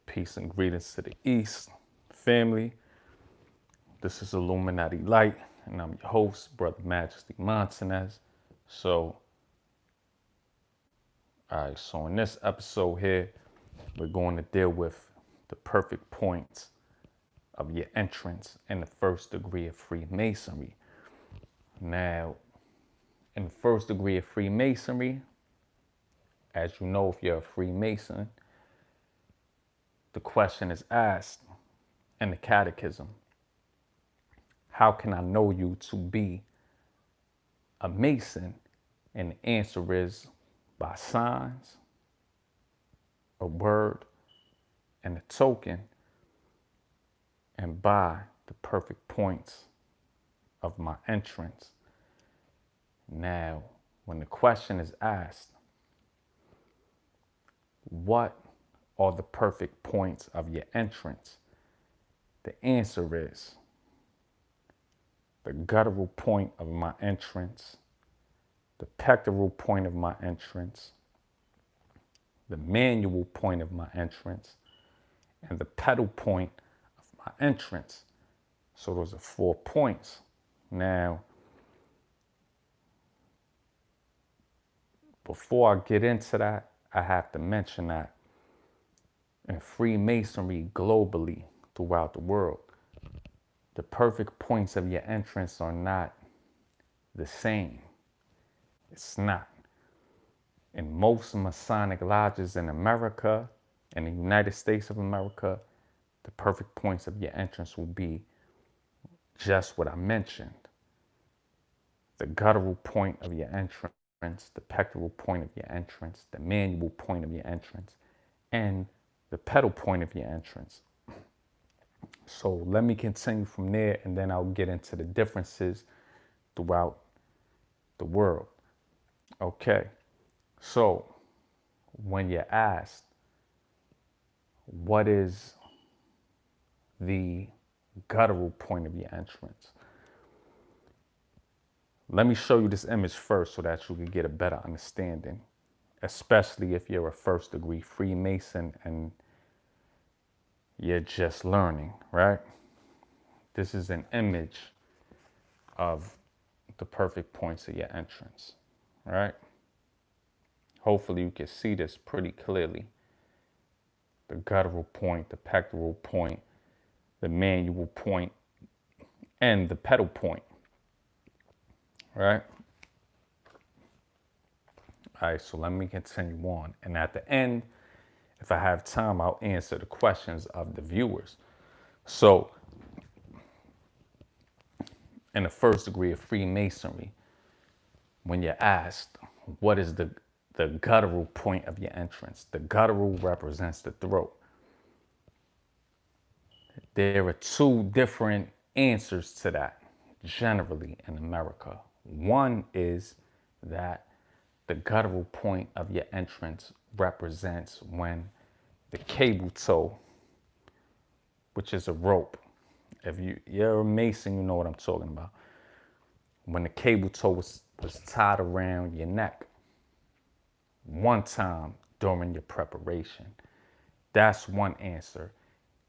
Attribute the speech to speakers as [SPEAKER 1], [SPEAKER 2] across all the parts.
[SPEAKER 1] Peace and greetings to the East family. This is Illuminati Light, and I'm your host, Brother Majesty Montanez. So in this episode here, we're going to deal with the perfect points of your entrance in the first degree of Freemasonry. Now, in the first degree of Freemasonry, as you know, if you're a Freemason, the question is asked in the catechism: how can I know you to be a Mason? And the answer is by signs, a word, and a token, and by the perfect points of my entrance. Now, when the question is asked, what are the perfect points of your entrance? The answer is the guttural point of my entrance, the pectoral point of my entrance, the manual point of my entrance, and the pedal point of my entrance. So those are 4 points. Now, before I get into that, I have to mention that in Freemasonry globally throughout the world, the perfect points of your entrance are not the same. It's not. In most Masonic lodges in America, in the United States of America, the perfect points of your entrance will be just what I mentioned. The guttural point of your entrance, the pectoral point of your entrance, the manual point of your entrance, and the pedal point of your entrance. So let me continue from there, and then I'll get into the differences throughout the world. Okay, so when you're asked, what is the guttural point of your entrance? Let me show you this image first so that you can get a better understanding, especially if you're a first degree Freemason and you're just learning, right? This is an image of the perfect points of your entrance, right? Hopefully you can see this pretty clearly. The guttural point, the pectoral point, the manual point, and the pedal point, right? All right, so let me continue on. And at the end, if I have time, I'll answer the questions of the viewers. So, in the first degree of Freemasonry, when you're asked, what is the guttural point of your entrance? The guttural represents the throat. There are 2 different answers to that, generally in America. One is that the guttural point of your entrance represents when the cable toe, which is a rope. If you're a Mason, you know what I'm talking about. When the cable toe was tied around your neck one time during your preparation. That's one answer.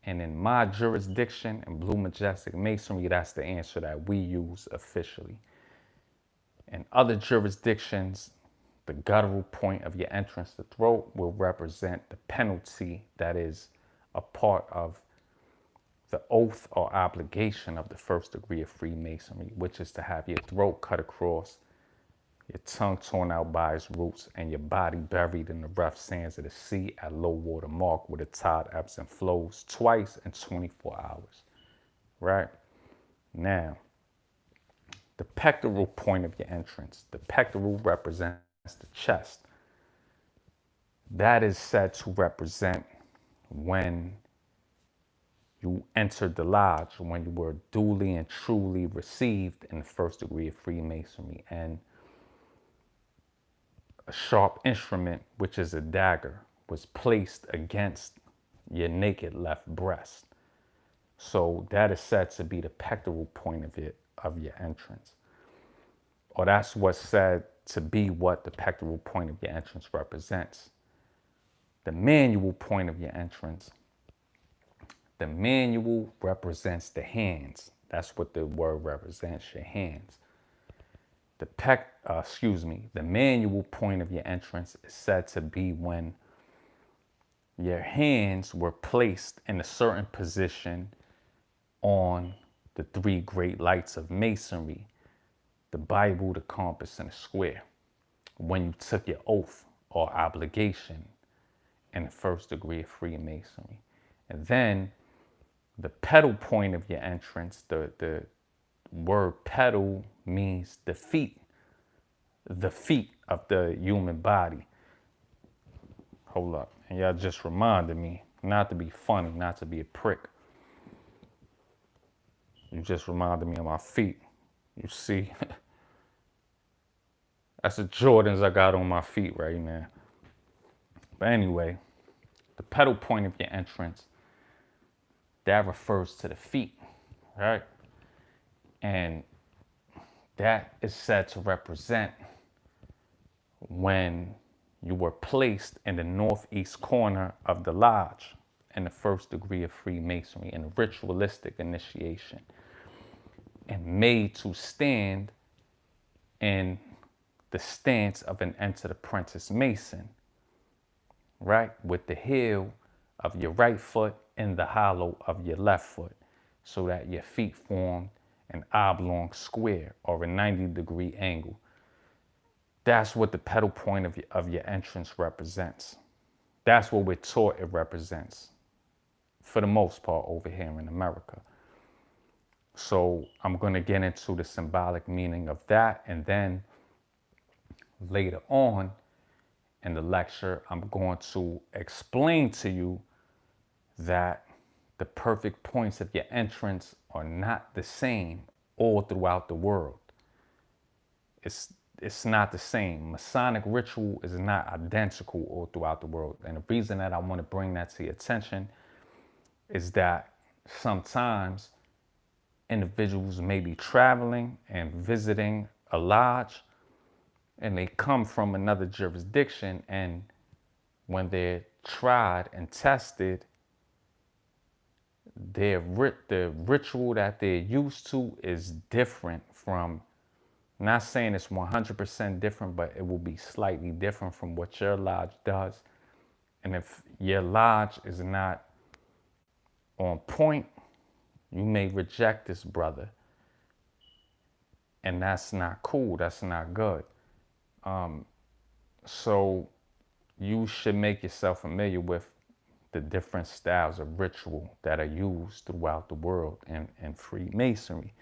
[SPEAKER 1] And in my jurisdiction, in Blue Majestic Masonry, that's the answer that we use officially. In other jurisdictions, the guttural point of your entrance, the throat, will represent the penalty that is a part of the oath or obligation of the first degree of Freemasonry, which is to have your throat cut across, your tongue torn out by its roots, and your body buried in the rough sands of the sea at low water mark where the tide ebbs and flows twice in 24 hours, right? Now, the pectoral point of your entrance, the pectoral represents the chest. That is said to represent when you entered the lodge, when you were duly and truly received in the first degree of Freemasonry, and a sharp instrument, which is a dagger, was placed against your naked left breast. So that is said to be the pectoral point of your entrance. Or that's what's said to be what the pectoral point of your entrance represents. The manual point of your entrance The manual represents the hands. That's what the word represents, your hands. The manual point of your entrance is said to be when your hands were placed in a certain position on the three great lights of Masonry, the Bible, the compass, and the square, when you took your oath or obligation in the first degree of Freemasonry. And then the pedal point of your entrance, the word pedal means the feet of the human body. Hold up. And y'all just reminded me not to be funny, not to be a prick. You just reminded me of my feet. You see, that's the Jordans I got on my feet right now. But anyway, the pedal point of your entrance, that refers to the feet, right? And that is said to represent when you were placed in the northeast corner of the lodge in the first degree of Freemasonry in a ritualistic initiation, and made to stand in the stance of an entered apprentice Mason, right? With the heel of your right foot in the hollow of your left foot, so that your feet formed an oblong square or a 90-degree angle. That's what the pedal point of your entrance represents. That's what we're taught it represents, for the most part, over here in America. So I'm going to get into the symbolic meaning of that, and then later on in the lecture, I'm going to explain to you that the perfect points of your entrance are not the same all throughout the world. It's not the same. Masonic ritual is not identical all throughout the world. And the reason that I want to bring that to your attention is that sometimes individuals may be traveling and visiting a lodge, and they come from another jurisdiction, and when they're tried and tested, the ritual that they're used to is different from, not saying it's 100% different, but it will be slightly different from what your lodge does. And if your lodge is not on point, you may reject this brother. And that's not cool. That's not good. So you should make yourself familiar with the different styles of ritual that are used throughout the world in Freemasonry.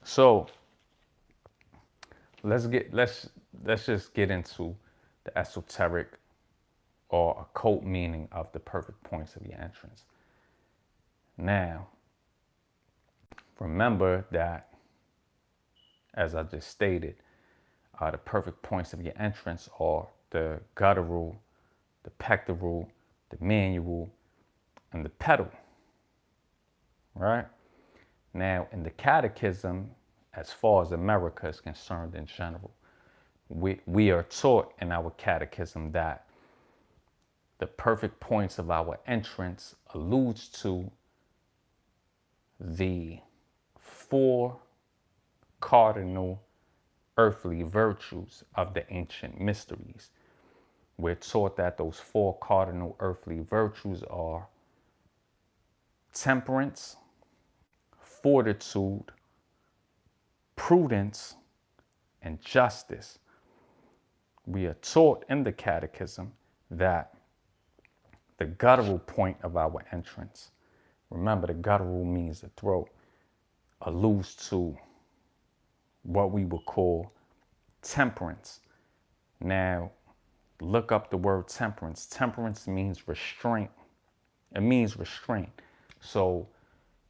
[SPEAKER 1] So let's just get into the esoteric or occult meaning of the perfect points of your entrance. Now, remember that, as I just stated, the perfect points of your entrance are the guttural, the pectoral, the manual, and the pedal, right? Now, in the catechism, as far as America is concerned in general, we are taught in our catechism that the perfect points of our entrance alludes to the 4 cardinal earthly virtues of the ancient mysteries. We're taught that those 4 cardinal earthly virtues are temperance, fortitude, prudence, and justice. We are taught in the catechism that the guttural point of our entrance, remember the guttural means the throat, alludes to what we would call temperance. Now, look up the word temperance. Temperance means restraint. It means restraint. So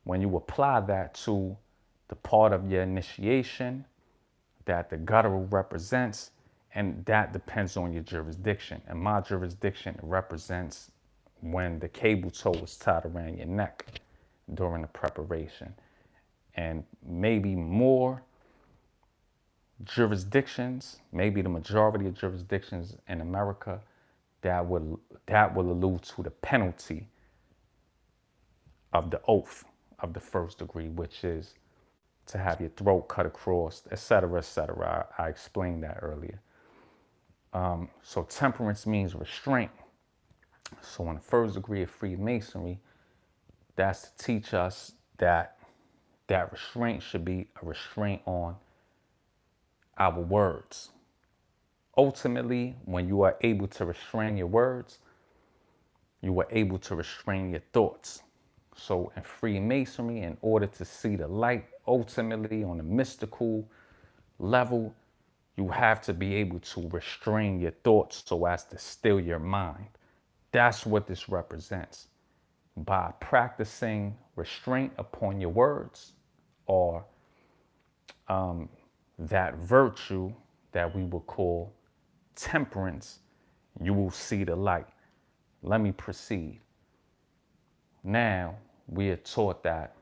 [SPEAKER 1] when you apply that to the part of your initiation that the guttural represents, and that depends on your jurisdiction. In my jurisdiction, it represents when the cable toe is tied around your neck during the preparation. And maybe more jurisdictions, maybe the majority of jurisdictions in America, that will allude to the penalty of the oath of the first degree, which is to have your throat cut across, etc., etc. I explained that earlier. So temperance means restraint. So in the first degree of Freemasonry, that's to teach us that restraint should be a restraint on our words. Ultimately, when you are able to restrain your words, you are able to restrain your thoughts. So in Freemasonry, in order to see the light, ultimately on a mystical level, you have to be able to restrain your thoughts so as to still your mind. That's what this represents. By practicing restraint upon your words, or that virtue that we would call temperance, you will see the light. Let me proceed. Now, we are taught that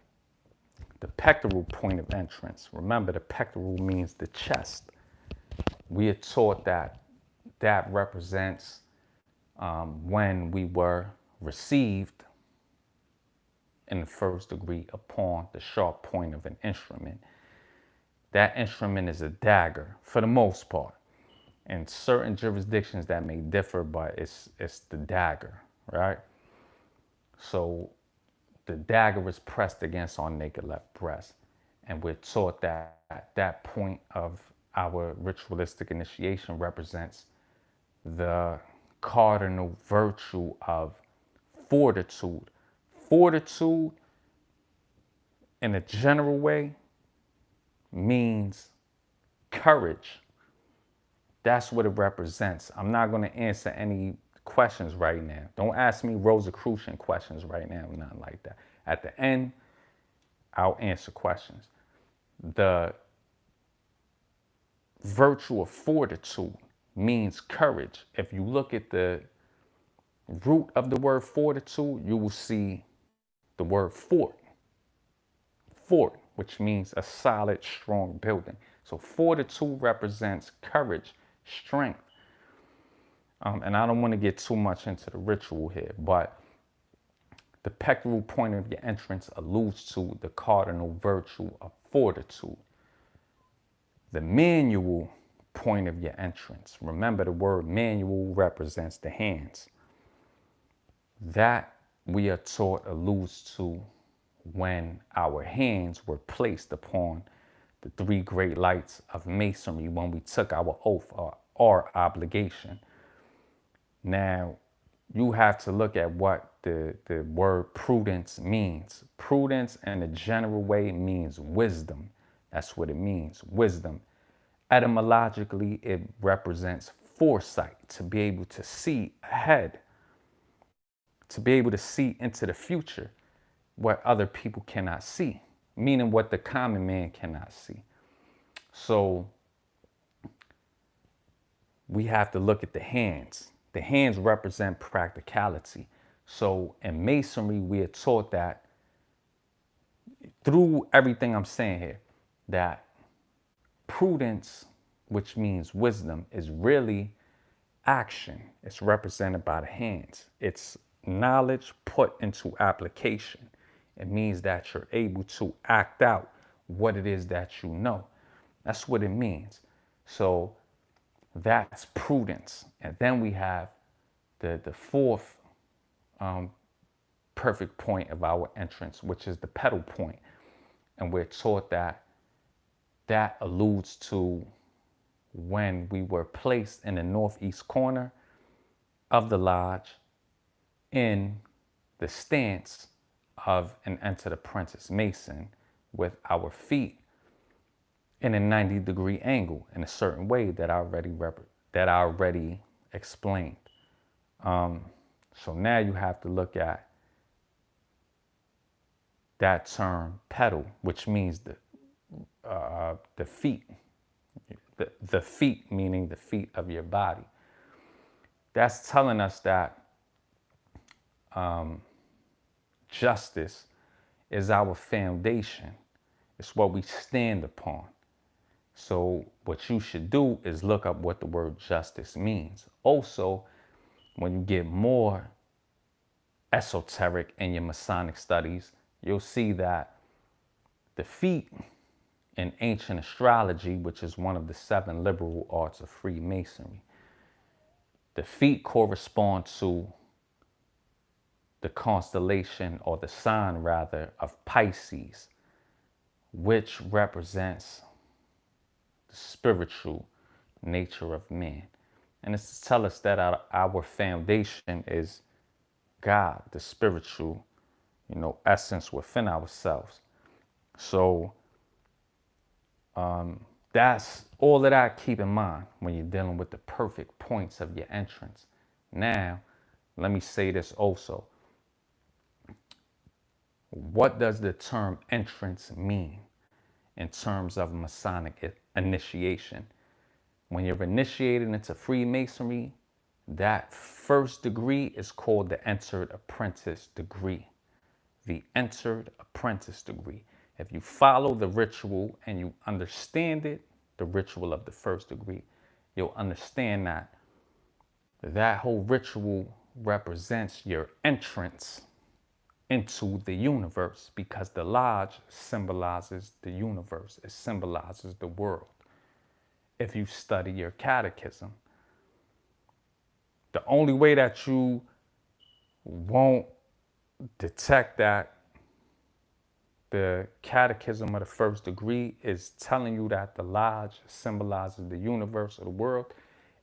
[SPEAKER 1] the pectoral point of entrance, remember the pectoral means the chest. We are taught that represents when we were received in the first degree upon the sharp point of an instrument. That instrument is a dagger for the most part. In certain jurisdictions that may differ, but it's the dagger, right? So the dagger is pressed against our naked left breast. And we're taught that that point of our ritualistic initiation represents the cardinal virtue of fortitude. Fortitude, in a general way, means courage. That's what it represents. I'm not going to answer any questions right now. Don't ask me Rosicrucian questions right now, nothing like that. At the end, I'll answer questions. The virtue of fortitude means courage. If you look at the root of the word fortitude, you will see the word fort. Fort, which means a solid, strong building. So fortitude represents courage, strength. And I don't want to get too much into the ritual here, but the pectoral point of your entrance alludes to the cardinal virtue of fortitude. The manual point of your entrance, remember the word manual represents the hands. That, we are taught, alludes to when our hands were placed upon the three great lights of Masonry when we took our oath or our obligation. Now, you have to look at what the word prudence means. Prudence in a general way means wisdom. That's what it means, wisdom. Etymologically, it represents foresight, to be able to see ahead, to be able to see into the future what other people cannot see, meaning what the common man cannot see. So we have to look at the hands. The hands represent practicality. So in Masonry, we are taught that through everything I'm saying here, that prudence, which means wisdom, is really action. It's represented by the hands. It's knowledge put into application. It means that you're able to act out what it is that you know. That's what it means. So that's prudence. And then we have the fourth perfect point of our entrance, which is the pedal point. And we're taught that alludes to when we were placed in the northeast corner of the lodge in the stance of an entered apprentice Mason, with our feet in a 90-degree angle in a certain way that I already explained. So now you have to look at that term pedal, which means the feet. The feet, meaning the feet of your body. That's telling us that justice is our foundation. It's what we stand upon. So what you should do is look up what the word justice means. Also, when you get more esoteric in your Masonic studies, you'll see that the feet in ancient astrology, which is one of the 7 liberal arts of Freemasonry, the feet correspond to the constellation, or the sign rather, of Pisces, which represents the spiritual nature of man. And it's to tell us that our foundation is God, the spiritual, essence within ourselves. So that's all of that. Keep in mind when you're dealing with the perfect points of your entrance. Now, let me say this also. What does the term entrance mean in terms of Masonic initiation? When you're initiated into Freemasonry, that first degree is called the entered apprentice degree. The entered apprentice degree. If you follow the ritual and you understand it, the ritual of the first degree, you'll understand that that whole ritual represents your entrance into the universe, because the lodge symbolizes the universe. It symbolizes the world. If you study your catechism, the only way that you won't detect that the catechism of the first degree is telling you that the lodge symbolizes the universe or the world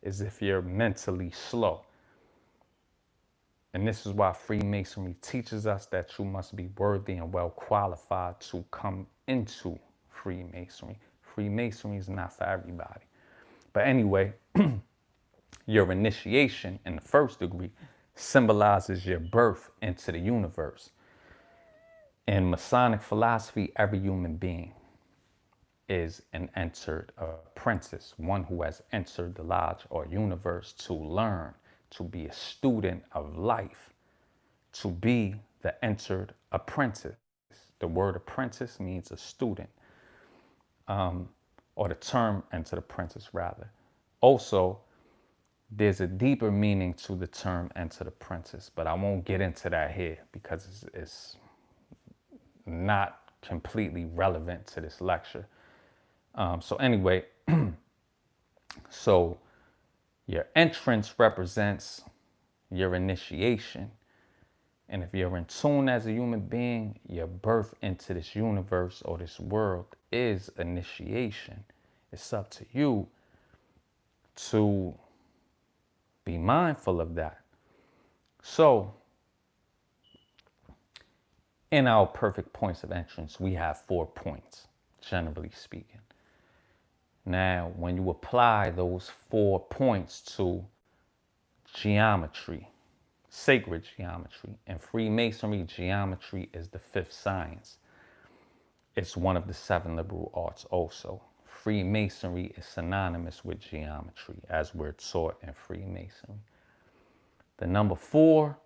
[SPEAKER 1] is if you're mentally slow. And this is why Freemasonry teaches us that you must be worthy and well qualified to come into Freemasonry. Freemasonry is not for everybody. But anyway, your initiation in the first degree symbolizes your birth into the universe. In Masonic philosophy, every human being is an entered apprentice, one who has entered the lodge or universe to learn, to be a student of life, to be the entered apprentice. The word apprentice means a student, or the term entered apprentice rather. Also, there's a deeper meaning to the term entered apprentice, but I won't get into that here because it's not completely relevant to this lecture. So anyway, so your entrance represents your initiation. And if you're in tune as a human being, your birth into this universe or this world is initiation. It's up to you to be mindful of that. So, in our perfect points of entrance, we have 4 points, generally speaking. Now, when you apply those 4 points to geometry, sacred geometry, and Freemasonry, geometry is the 5th science. It's one of the 7 liberal arts also. Freemasonry is synonymous with geometry as we're taught in Freemasonry. The number 4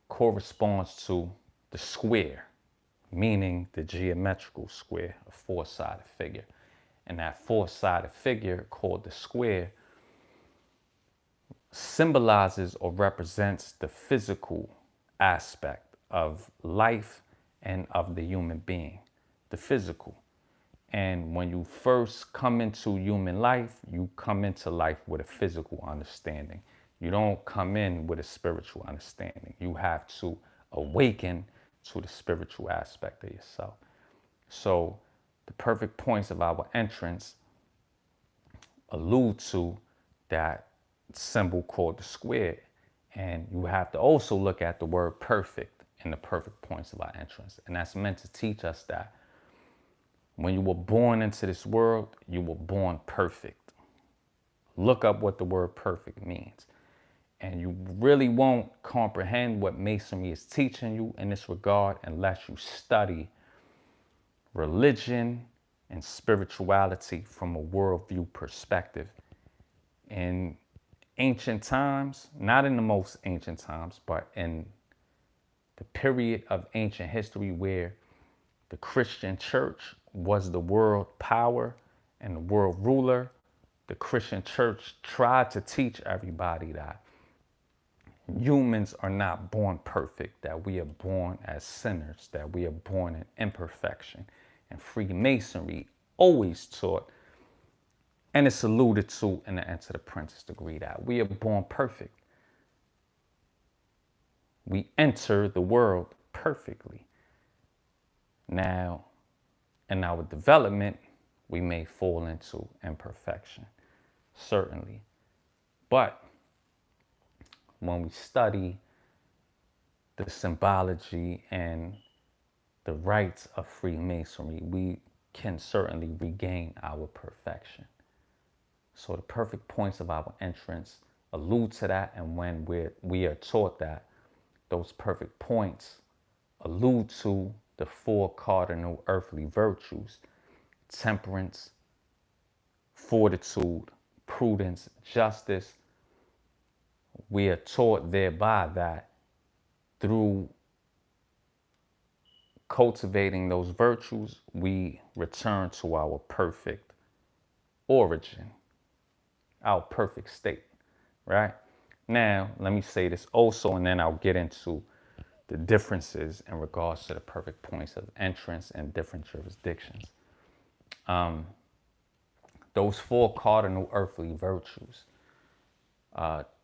[SPEAKER 1] corresponds to the square, meaning the geometrical square, a 4-sided figure. And that 4-sided figure called the square symbolizes or represents the physical aspect of life and of the human being, the physical. And when you first come into human life, you come into life with a physical understanding. You don't come in with a spiritual understanding. You have to awaken to the spiritual aspect of yourself. So the perfect points of our entrance allude to that symbol called the square. And you have to also look at the word perfect in the perfect points of our entrance. And that's meant to teach us that when you were born into this world, you were born perfect. Look up what the word perfect means. And you really won't comprehend what Masonry is teaching you in this regard unless you study religion and spirituality from a worldview perspective. In ancient times, not in the most ancient times, but in the period of ancient history where the Christian church was the world power and the world ruler, the Christian church tried to teach everybody that humans are not born perfect, that we are born as sinners, that we are born in imperfection. And Freemasonry always taught, and it's alluded to in the Enter the Apprentice degree, that we are born perfect. We enter the world perfectly. Now, in our development, we may fall into imperfection, certainly. But when we study the symbology and the rites of Freemasonry, we can certainly regain our perfection. So the perfect points of our entrance allude to that, and when we are taught that, those perfect points allude to the four cardinal earthly virtues: temperance, fortitude, prudence, justice. We are taught thereby that through cultivating those virtues, we return to our perfect origin, our perfect state, right? Now, let me say this also, and then I'll get into the differences in regards to the perfect points of entrance in different jurisdictions. Those four cardinal earthly virtues,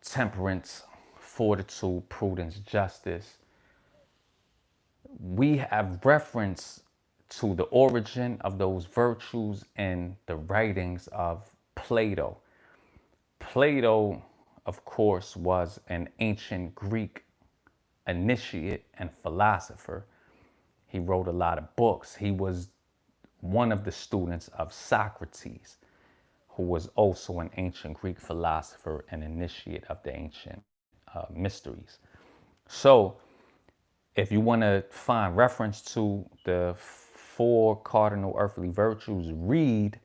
[SPEAKER 1] temperance, fortitude, prudence, justice, we have reference to the origin of those virtues in the writings of Plato. Plato, of course, was an ancient Greek initiate and philosopher. He wrote a lot of books. He was one of the students of Socrates, who was also an ancient Greek philosopher and initiate of the ancient mysteries. So, if you want to find reference to the four cardinal earthly virtues, read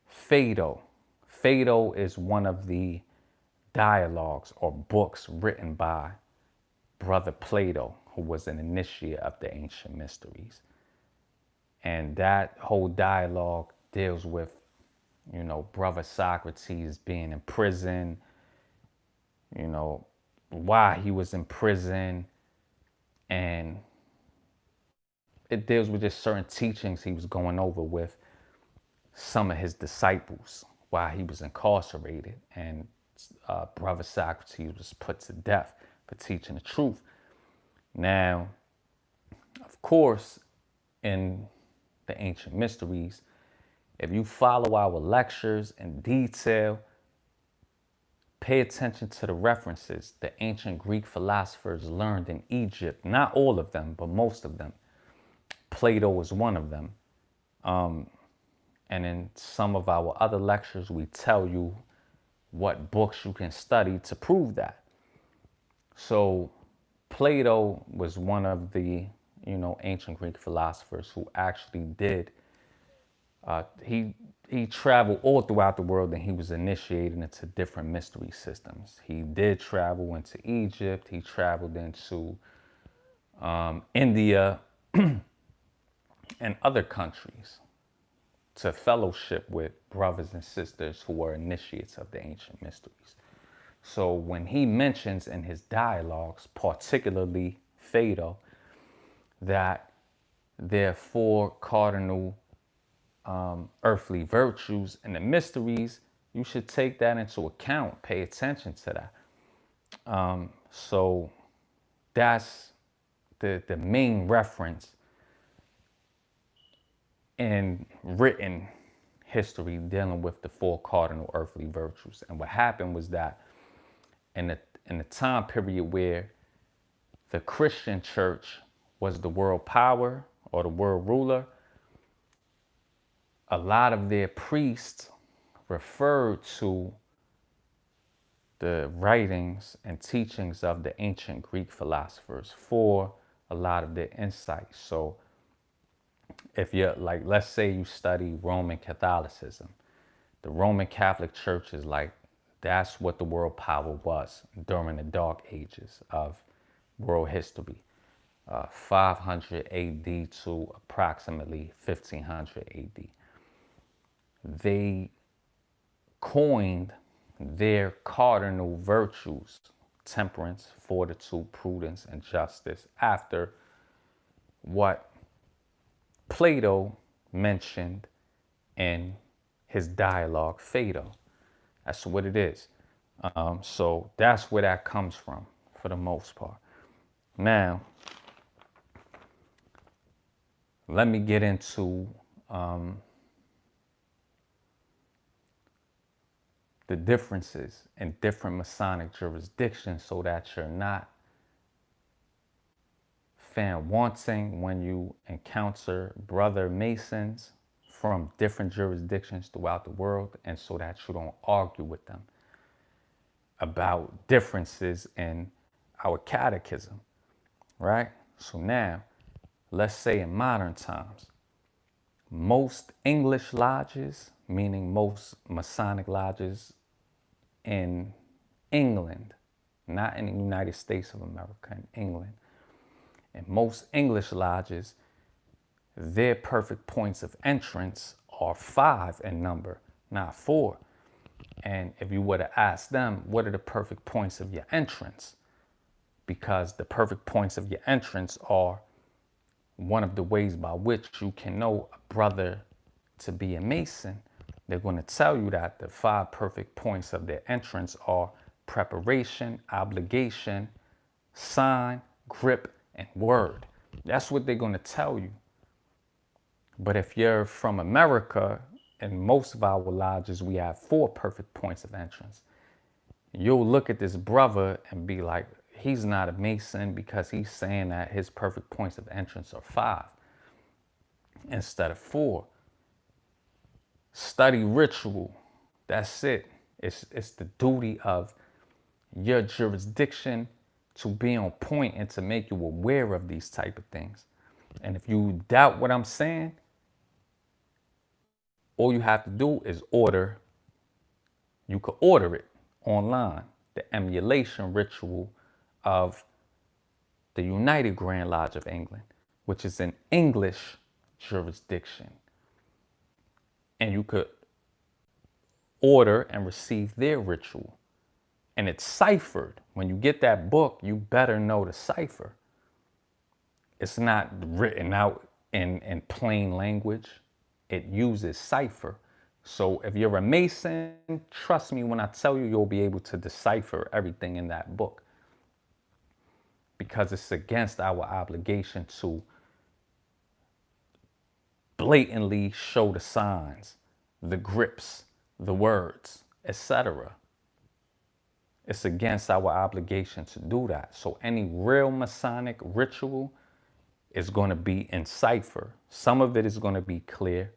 [SPEAKER 1] Phaedo. Phaedo is one of the dialogues or books written by Brother Plato, who was an initiate of the ancient mysteries. And that whole dialogue deals with, Brother Socrates being in prison, why he was in prison, and it deals with just certain teachings he was going over with some of his disciples while he was incarcerated, and Brother Socrates was put to death for teaching the truth. Now, of course, in the ancient mysteries, if you follow our lectures in detail, pay attention to the references the ancient Greek philosophers learned in Egypt. Not all of them, but most of them. Plato was one of them. And in some of our other lectures, we tell you what books you can study to prove that. So Plato was one of the, ancient Greek philosophers who actually did, he traveled all throughout the world, and he was initiated into different mystery systems. He did travel into Egypt. He traveled into India and other countries to fellowship with brothers and sisters who were initiates of the ancient mysteries. So when he mentions in his dialogues, particularly Phaedo, that there are four cardinal earthly virtues and the mysteries, you should take that into account. Pay attention to that. So that's the main reference in written history dealing with the four cardinal earthly virtues. And what happened was that in the time period where the Christian church was the world power or the world ruler, a lot of their priests referred to the writings and teachings of the ancient Greek philosophers for a lot of their insights. So if you're like, let's say you study Roman Catholicism, the Roman Catholic Church is like, that's what the world power was during the dark ages of world history, 500 AD to approximately 1500 AD. They coined their cardinal virtues, temperance, fortitude, prudence, and justice, after what Plato mentioned in his dialogue, Phaedo. That's what it is. So that's where that comes from, for the most part. Now, let me get into the differences in different Masonic jurisdictions so that you're not found wanting when you encounter brother Masons from different jurisdictions throughout the world, and so that you don't argue with them about differences in our catechism, right? So now, let's say in modern times, most English lodges, meaning most Masonic lodges in England, not in the United States of America, in England, and most English lodges, their perfect points of entrance are 5 in number, not 4. And if you were to ask them, what are the perfect points of your entrance? Because the perfect points of your entrance are one of the ways by which you can know a brother to be a Mason. They're going to tell you that the 5 perfect points of their entrance are preparation, obligation, sign, grip, and word. That's what they're going to tell you. But if you're from America, in most of our lodges, we have 4 perfect points of entrance. You'll look at this brother and be like, he's not a Mason because he's saying that his perfect points of entrance are 5 instead of 4. Study ritual. That's it. It's the duty of your jurisdiction to be on point and to make you aware of these type of things. And if you doubt what I'm saying, all you have to do is order. You could order it online, the emulation ritual of the United Grand Lodge of England, which is an English jurisdiction. And you could order and receive their ritual. And it's ciphered. When you get that book, you better know the cipher. It's not written out in plain language. It uses cipher. So if you're a Mason, trust me when I tell you, you'll be able to decipher everything in that book. Because it's against our obligation to blatantly show the signs, the grips, the words, etc. It's against our obligation to do that. So any real Masonic ritual is going to be in cipher. Some of it is going to be clear,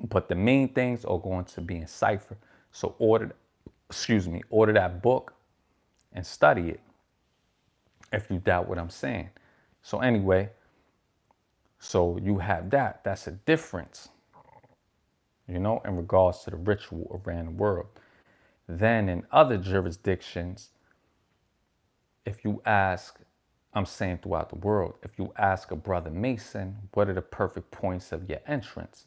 [SPEAKER 1] but the main things are going to be in cipher. So order that book and study it if you doubt what I'm saying. So anyway, so you have that. That's a difference, in regards to the ritual around the world. Then in other jurisdictions, if you ask, I'm saying throughout the world, if you ask a brother Mason, what are the perfect points of your entrance?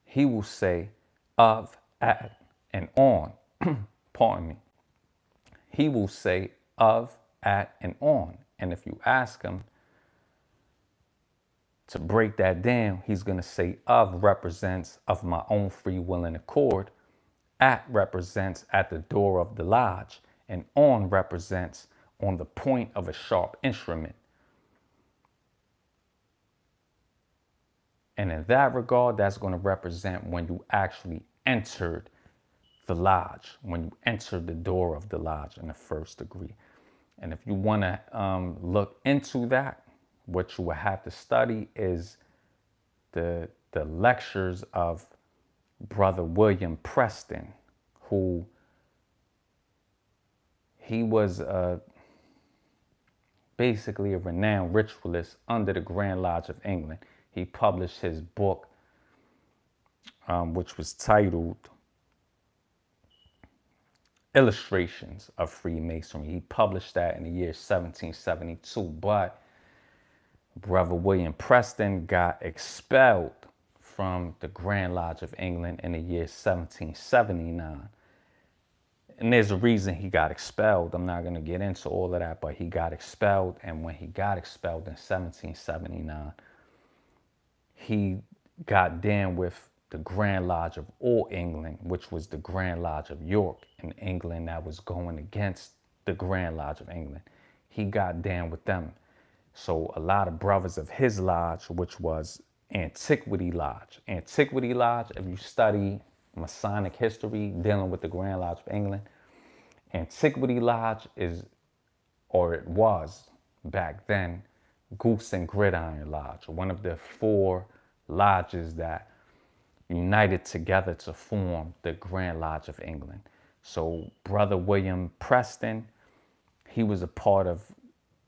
[SPEAKER 1] He will say of, at, and on. Pardon me. He will say of, at, and on. And if you ask him to break that down, he's going to say of represents of my own free will and accord. At represents at the door of the lodge. And on represents on the point of a sharp instrument. And in that regard, that's going to represent when you actually entered the lodge, when you entered the door of the lodge in the first degree. And if you want to look into that, what you will have to study is the lectures of Brother William Preston, who he was basically a renowned ritualist under the Grand Lodge of England. He published his book, which was titled Illustrations of Freemasonry. He published that in the year 1772, but Brother William Preston got expelled from the Grand Lodge of England in the year 1779. and there's a reason he got expelled. I'm not going to get into all of that, but he got expelled. And when he got expelled in 1779, he got down with the Grand Lodge of All England, which was the Grand Lodge of York in England that was going against the Grand Lodge of England. He got down with them. So a lot of brothers of his lodge, which was Antiquity Lodge. Antiquity Lodge, if you study Masonic history dealing with the Grand Lodge of England, Antiquity Lodge is, or it was back then, Goose and Gridiron Lodge, one of the 4 lodges that united together to form the Grand Lodge of England. So Brother William Preston, he was a part of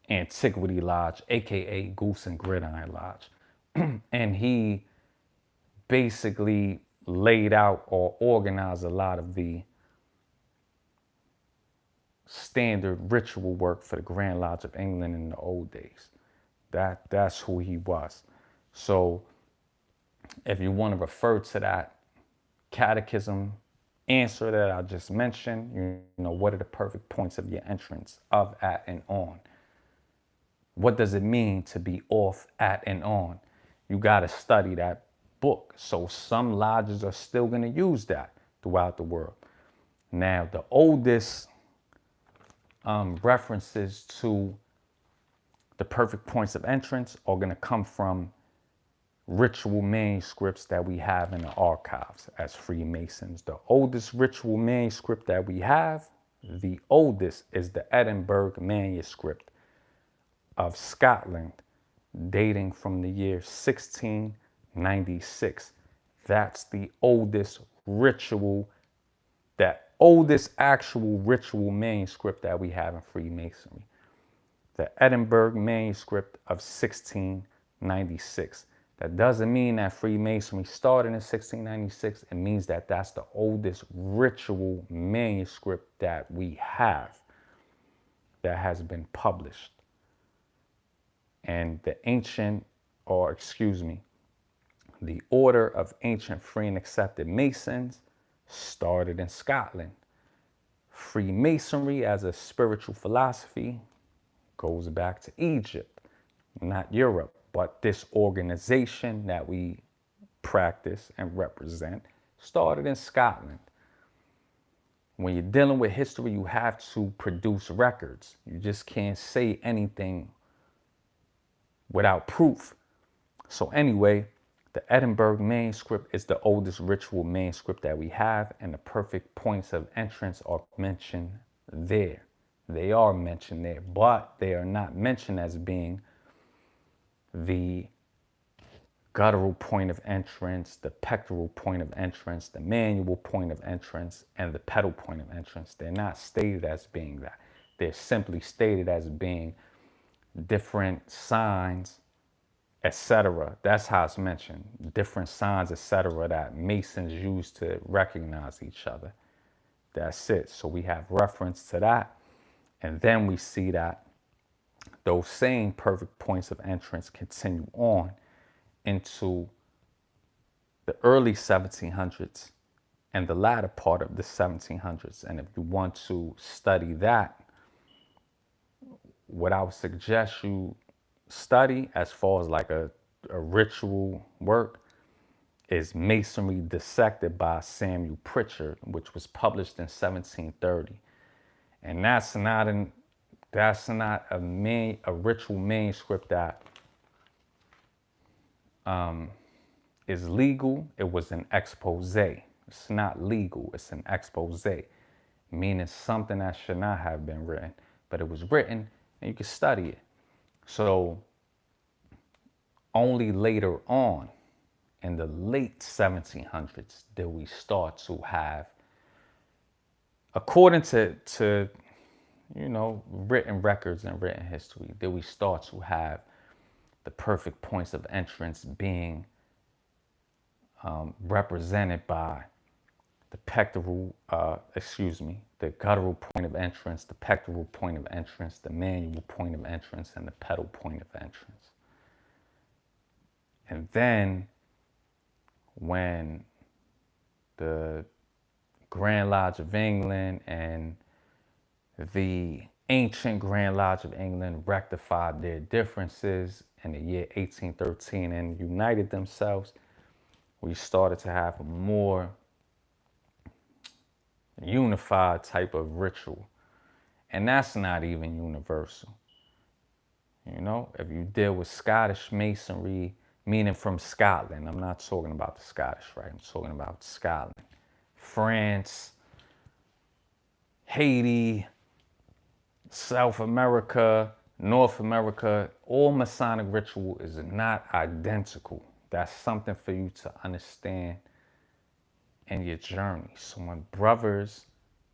[SPEAKER 1] Antiquity Lodge, aka Goose and Gridiron Lodge. And he basically laid out or organized a lot of the standard ritual work for the Grand Lodge of England in the old days. That's who he was. So if you want to refer to that catechism answer that I just mentioned, you know, what are the perfect points of your entrance of, at, and on? What does it mean to be off, at, and on? You got to study that book. So some lodges are still going to use that throughout the world. Now, the oldest references to the perfect points of entrance are going to come from ritual manuscripts that we have in the archives as Freemasons. The oldest ritual manuscript that we have, the oldest, is the Edinburgh manuscript of Scotland, dating from the year 1696. That's the oldest ritual, that oldest actual ritual manuscript that we have in Freemasonry. The Edinburgh manuscript of 1696. That doesn't mean that Freemasonry started in 1696. It means that that's the oldest ritual manuscript that we have that has been published. And the the Order of Ancient Free and Accepted Masons started in Scotland. Freemasonry as a spiritual philosophy goes back to Egypt, not Europe. But this organization that we practice and represent started in Scotland. When you're dealing with history, you have to produce records. You just can't say anything without proof. So anyway, the Edinburgh manuscript is the oldest ritual manuscript that we have, and the perfect points of entrance are mentioned there. They are mentioned there, but they are not mentioned as being the guttural point of entrance, the pectoral point of entrance, the manual point of entrance, and the pedal point of entrance. They're not stated as being that. They're simply stated as being different signs, etc. That's how it's mentioned. Different signs, etc., that Masons use to recognize each other. That's it. So we have reference to that. And then we see that those same perfect points of entrance continue on into the early 1700s and the latter part of the 1700s. And if you want to study that, what I would suggest you study as far as like a ritual work is Masonry Dissected by Samuel Pritchard, which was published in 1730. And that's not a ritual manuscript that is legal. It was an expose. It's not legal. It's an expose, meaning something that should not have been written, but it was written and you can study it. So only later on, in the late 1700s, did we start to have, according to written records and written history, did we start to have the perfect points of entrance being represented by the pectoral, the guttural point of entrance, the pectoral point of entrance, the manual point of entrance, and the pedal point of entrance. And then when the Grand Lodge of England and the ancient Grand Lodge of England rectified their differences in the year 1813 and united themselves, we started to have a more unified type of ritual. And that's not even universal. You know, if you deal with Scottish Masonry, meaning from Scotland, I'm not talking about the Scottish, right? I'm talking about Scotland, France, Haiti, South America, North America, all Masonic ritual is not identical. That's something for you to understand in your journey. So when brothers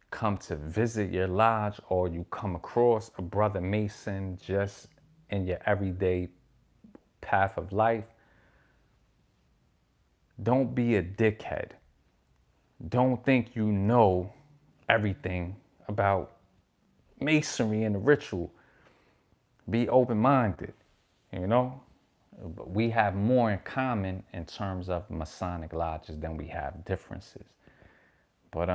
[SPEAKER 1] come to visit your lodge or you come across a brother Mason just in your everyday path of life, don't be a dickhead. Don't think you know everything about Masonry and the ritual. Be open-minded, you know? We have more in common in terms of Masonic lodges than we have differences. But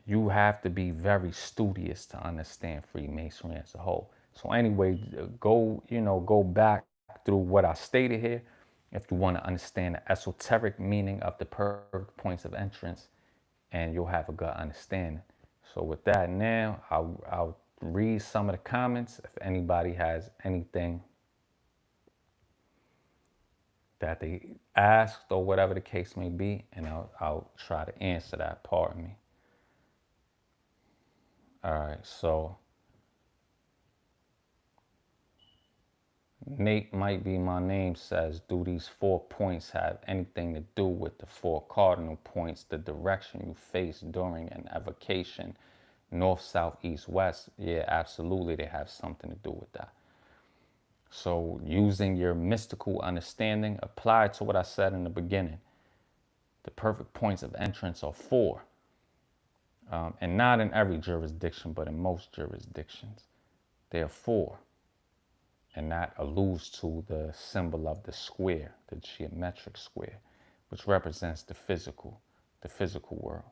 [SPEAKER 1] you have to be very studious to understand Freemasonry as a whole. So anyway, go back through what I stated here if you want to understand the esoteric meaning of the points of entrance, and you'll have a good understanding. So with that now, I'll read some of the comments if anybody has anything that they asked or whatever the case may be, and I'll try to answer that. Pardon me. All right, so Nate might be my name says, do these 4 points have anything to do with the 4 cardinal points, the direction you face during an evocation, north, south, east, west? Yeah, absolutely, they have something to do with that. So using your mystical understanding, apply to what I said in the beginning. The perfect points of entrance are 4. And not in every jurisdiction, but in most jurisdictions. There are 4. And that alludes to the symbol of the square, the geometric square, which represents the physical world.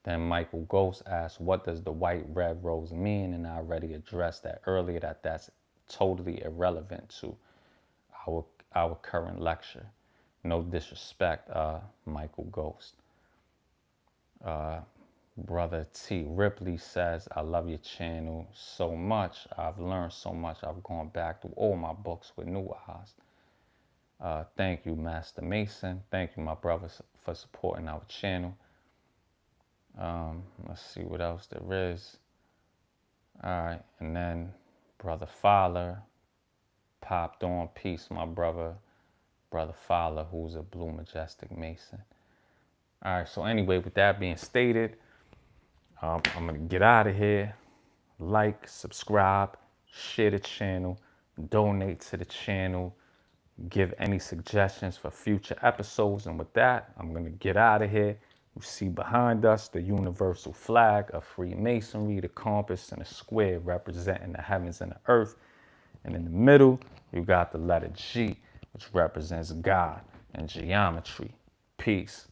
[SPEAKER 1] Then Michael Ghost asks, what does the white red rose mean? And I already addressed that earlier, that's totally irrelevant to our current lecture. No disrespect, Michael Ghost. Brother T. Ripley says, I love your channel so much. I've learned so much. I've gone back through all my books with new eyes. Thank you, Master Mason. Thank you, my brothers, for supporting our channel. Let's see what else there is. All right, and then Brother Fowler popped on. Peace, my brother Fowler, who's a Blue Majestic Mason. All right, so anyway, with that being stated, I'm going to get out of here. Like, subscribe, share the channel, donate to the channel, give any suggestions for future episodes. And with that, I'm going to get out of here. You see behind us the universal flag of Freemasonry, the compass and the square representing the heavens and the earth. And in the middle, you got the letter G, which represents God and geometry. Peace.